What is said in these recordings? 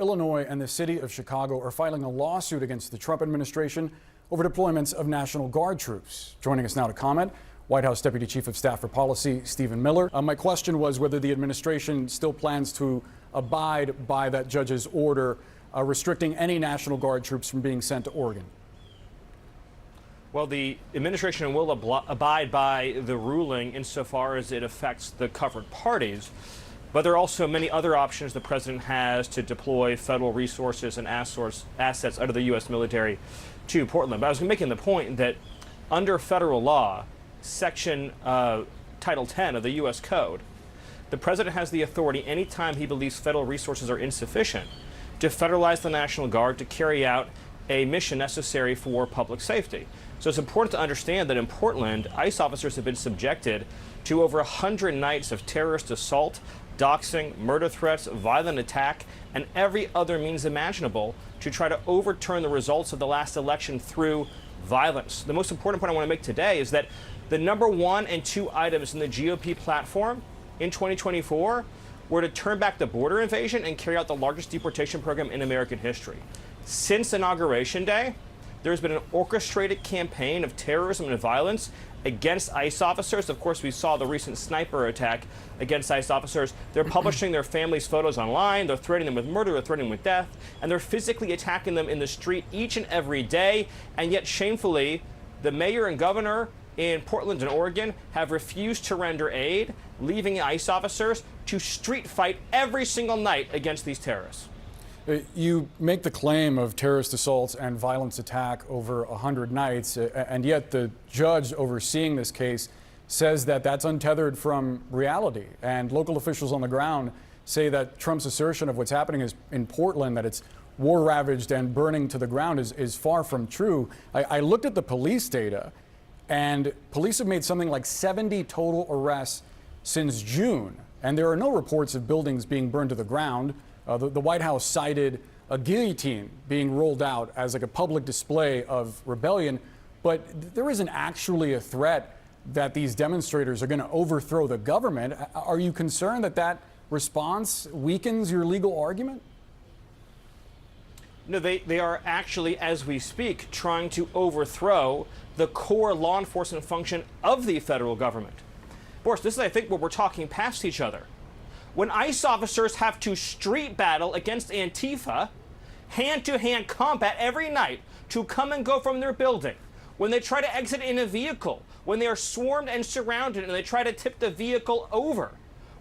Illinois and the city of Chicago are filing a lawsuit against the Trump administration over deployments of National Guard troops. Joining us now to comment, White House Deputy Chief of Staff for Policy, Stephen Miller. My question was whether the administration still plans to abide by that judge's order restricting any National Guard troops from being sent to Oregon. Well, the administration will abide by the ruling insofar as it affects the covered parties. But there are also many other options the president has to deploy federal resources and assets under the U.S. military to Portland. But I was making the point that under federal law, Section Title 10 of the U.S. Code, the president has the authority anytime he believes federal resources are insufficient to federalize the National Guard to carry out a mission necessary for public safety. So it's important to understand that in Portland, ICE officers have been subjected to over 100 nights of terrorist assault, doxing, murder threats, violent attack, and every other means imaginable to try to overturn the results of the last election through violence. The most important point I want to make today is that the number 1 and 2 items in the GOP platform in 2024 were to turn back the border invasion and carry out the largest deportation program in American history. Since Inauguration Day, there's been an orchestrated campaign of terrorism and violence against ICE officers. Of course, we saw the recent sniper attack against ICE officers. They're publishing their families' photos online. They're threatening them with murder. They're threatening them with death. And they're physically attacking them in the street each and every day. And yet, shamefully, the mayor and governor in Portland and Oregon have refused to render aid, leaving ICE officers to street fight every single night against these terrorists. You make the claim of terrorist assaults and violence attack over 100 nights, and yet the judge overseeing this case says that that's untethered from reality. And local officials on the ground say that Trump's assertion of what's happening is in Portland, that it's war-ravaged and burning to the ground, is far from true. I looked at the police data, and police have made something like 70 total arrests since June, and there are no reports of buildings being burned to the ground. The White House cited a guillotine being rolled out as like a public display of rebellion, but there isn't actually a threat that these demonstrators are going to overthrow the government. Are you concerned that that response weakens your legal argument? No, they are actually, as we speak, trying to overthrow the core law enforcement function of the federal government. Boris, this is, I think, where we're talking past each other. When ICE officers have to street battle against Antifa, hand-to-hand combat every night to come and go from their building, when they try to exit in a vehicle, when they are swarmed and surrounded and they try to tip the vehicle over,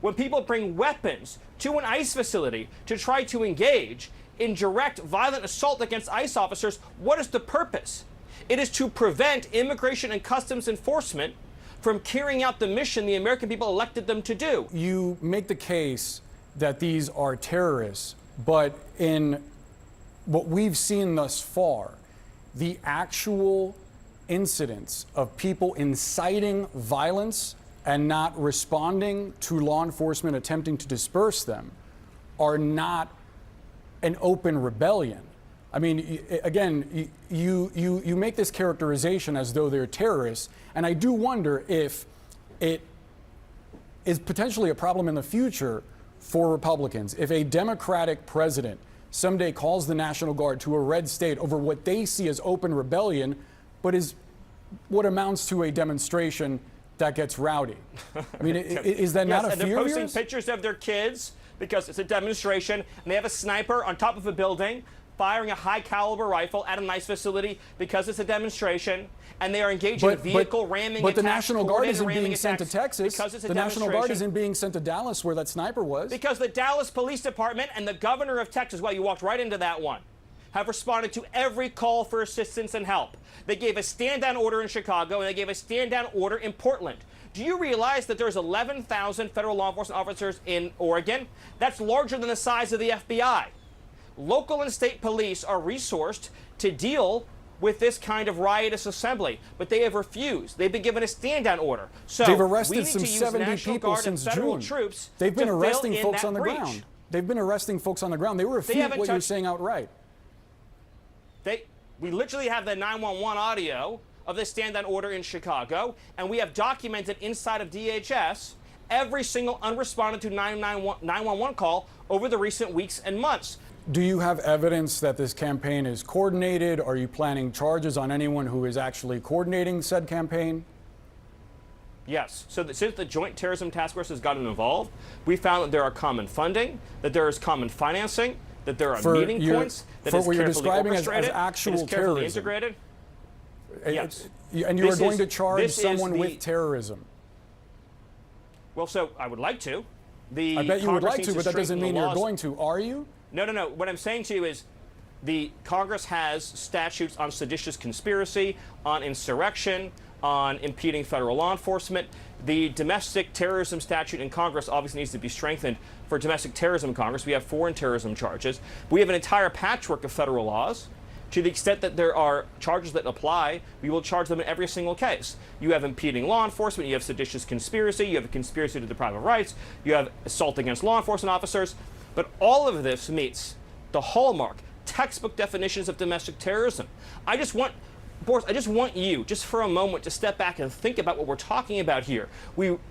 when people bring weapons to an ICE facility to try to engage in direct violent assault against ICE officers, what is the purpose? It is to prevent Immigration and Customs Enforcement from carrying out the mission the American people elected them to do. You make the case that these are terrorists, but in what we've seen thus far, the actual incidents of people inciting violence and not responding to law enforcement attempting to disperse them are not an open rebellion. I mean, again, you make this characterization as though they're terrorists, and I do wonder if it is potentially a problem in the future for Republicans. If a Democratic president someday calls the National Guard to a red state over what they see as open rebellion, but is what amounts to a demonstration that gets rowdy. I mean, is that not a fear? And they're posting pictures of their kids because it's a demonstration, and they have a sniper on top of a building firing a high-caliber rifle at a ICE facility because it's a demonstration, and they are engaged in vehicle ramming But the attacks, National Guard isn't being sent to Texas. Because it's a The National Guard demonstration. isn't being sent to Dallas, where that sniper was. Because the Dallas Police Department and the governor of Texas, well, you walked right into that one, have responded to every call for assistance and help. They gave a stand-down order in Chicago, and they gave a stand-down order in Portland. Do you realize that there's 11,000 federal law enforcement officers in Oregon? That's larger than the size of the FBI. Local and state police are resourced to deal with this kind of riotous assembly, but they have refused. They've been given a stand-down order. So they've arrested some 70 people since June. They've been arresting folks on the ground. They've been arresting folks on the ground. They refute what you're saying outright. We literally have the 911 audio of the stand-down order in Chicago, and we have documented inside of DHS every single unresponded to 911 call over the recent weeks and months. Do you have evidence that this campaign is coordinated? Are you planning charges on anyone who is actually coordinating said campaign? Yes. So since the Joint Terrorism Task Force has gotten involved, we found that there are common funding, that there is common financing, that there are meeting points, that is what you're carefully describing as orchestrated, actual that is carefully terrorism. integrated. Yes. And you are going to charge someone with terrorism. Well, so I would like to. I bet you would like to, but that doesn't mean you're going to. Are you? No, no, no. What I'm saying to you is the Congress has statutes on seditious conspiracy, on insurrection, on impeding federal law enforcement. The domestic terrorism statute in Congress obviously needs to be strengthened for domestic terrorism in Congress. We have foreign terrorism charges. We have an entire patchwork of federal laws. To the extent that there are charges that apply, we will charge them in every single case. You have impeding law enforcement, you have seditious conspiracy, you have a conspiracy to deprive of rights, you have assault against law enforcement officers. But all of this meets the hallmark, textbook definitions of domestic terrorism. Boris, I just want you, just for a moment, to step back and think about what we're talking about here.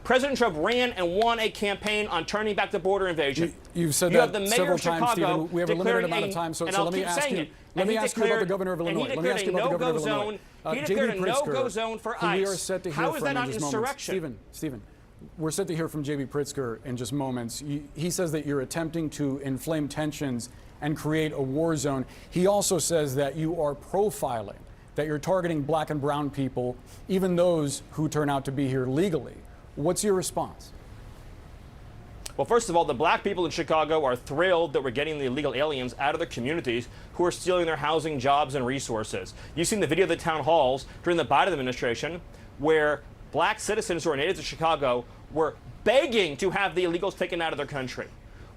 President Trump ran and won a campaign on turning back the border invasion. You've said that several times, Stephen. We have a limited amount of time, so let me ask you. Let me ask you about the governor of Illinois. Let me ask you about the governor of Illinois. He declared a no-go zone for ICE. How is that not insurrection? Stephen, we're set to hear from J.B. Pritzker in just moments. He says that you're attempting to inflame tensions and create a war zone. He also says that you are profiling, that you're targeting black and brown people, even those who turn out to be here legally. What's your response? Well, first of all, the black people in Chicago are thrilled that we're getting the illegal aliens out of their communities who are stealing their housing, jobs, and resources. You've seen the video of the town halls during the Biden administration where black citizens who are natives of Chicago were begging to have the illegals taken out of their country.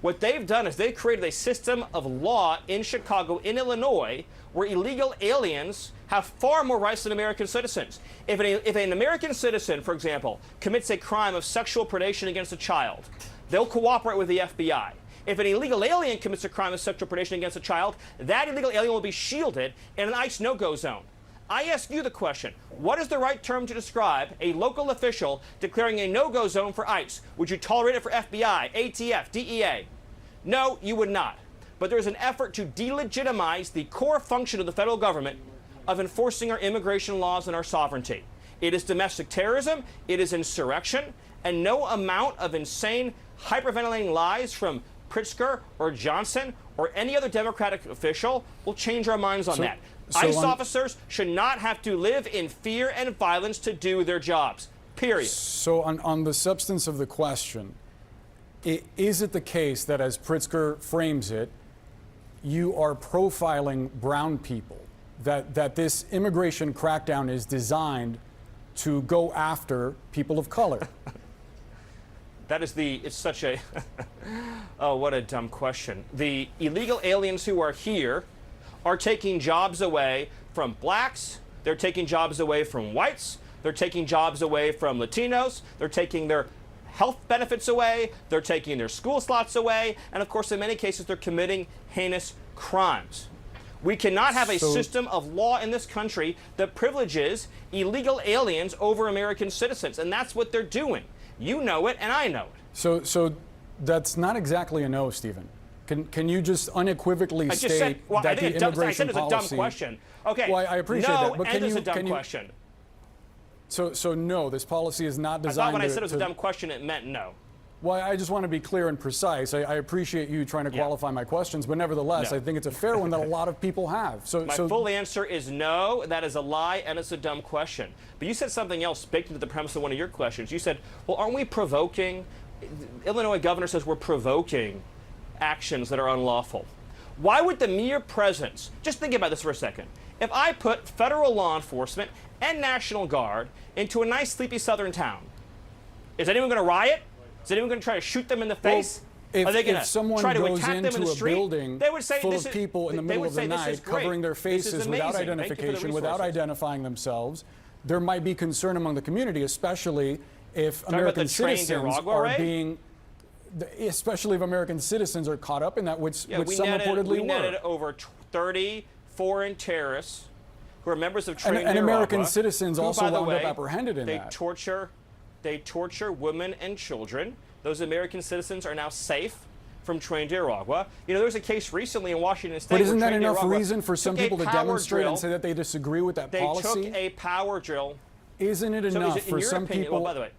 What they've done is they've created a system of law in Chicago, in Illinois, where illegal aliens have far more rights than American citizens. If an American citizen, for example, commits a crime of sexual predation against a child, they'll cooperate with the FBI. If an illegal alien commits a crime of sexual predation against a child, that illegal alien will be shielded in an ICE no-go zone. I ask you the question, what is the right term to describe a local official declaring a no-go zone for ICE? Would you tolerate it for FBI, ATF, DEA? No, you would not. But there's an effort to delegitimize the core function of the federal government of enforcing our immigration laws and our sovereignty. It is domestic terrorism, it is insurrection, and no amount of insane hyperventilating lies from Pritzker or Johnson or any other Democratic official will change our minds on that. ICE officers should not have to live in fear and violence to do their jobs, period. So on the substance of the question, is it the case that, as Pritzker frames it, you are profiling brown people, that this immigration crackdown is designed to go after people of color? It's such a, oh, what a dumb question. The illegal aliens who are here are taking jobs away from blacks, they're taking jobs away from whites, they're taking jobs away from Latinos, they're taking their health benefits away, they're taking their school slots away, and of course in many cases they're committing heinous crimes. We cannot have a system of law in this country that privileges illegal aliens over American citizens, and that's what they're doing. You know it, and I know it. So that's not exactly a no, Stephen. Can you just unequivocally state that the immigration policy... I said it's a dumb question. Okay. Well, I appreciate that, but it's a dumb question. So no, this policy is not designed I thought when I said it was a dumb question, it meant no. Well, I just want to be clear and precise. I appreciate you trying to qualify my questions, but nevertheless, I think it's a fair one that a lot of people have. My full answer is no, that is a lie, and it's a dumb question. But you said something else baked into the premise of one of your questions. You said, well, aren't we provoking? Illinois governor says we're provoking actions that are unlawful. Why would the mere presence, just think about this for a second, if I put federal law enforcement and National Guard into a nice sleepy southern town, is anyone going to riot? Is anyone going to try to shoot them in the face? Well, Are they going if someone try to goes attack them in the into a street? building They would say, full of people in the middle of the night covering their faces without identification, without identifying themselves, there might be concern among the community, especially if American citizens are being... Especially if American citizens are caught up in that, which some reportedly were. We netted over 30 foreign terrorists who are members of Trinity and American citizens also wound up apprehended in that. They torture women and children. Those American citizens are now safe from trained Nicaragua. You know, there was a case recently in Washington State. But isn't where that trained enough Nicaragua reason for some took a people to power demonstrate drill. and say that they disagree with that policy? They took a power drill. Isn't it So enough is it, in for your some opinion, people? Well, by the way.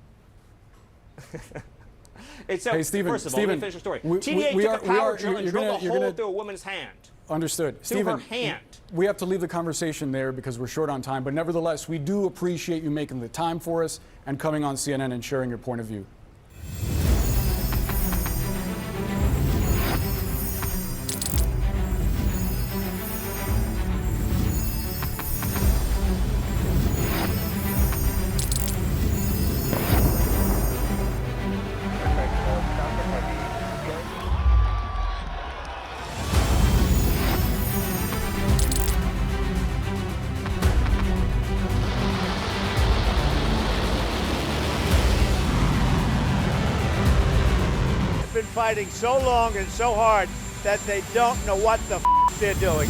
It's Hey, Stephen, first of all, let me finish the story. TDA took a power drill and drilled a hole through a woman's hand. Understood. Through Stephen, her hand. we have to leave the conversation there because we're short on time, but nevertheless, we do appreciate you making the time for us and coming on CNN and sharing your point of view. Been fighting so long and so hard that they don't know what the they're doing.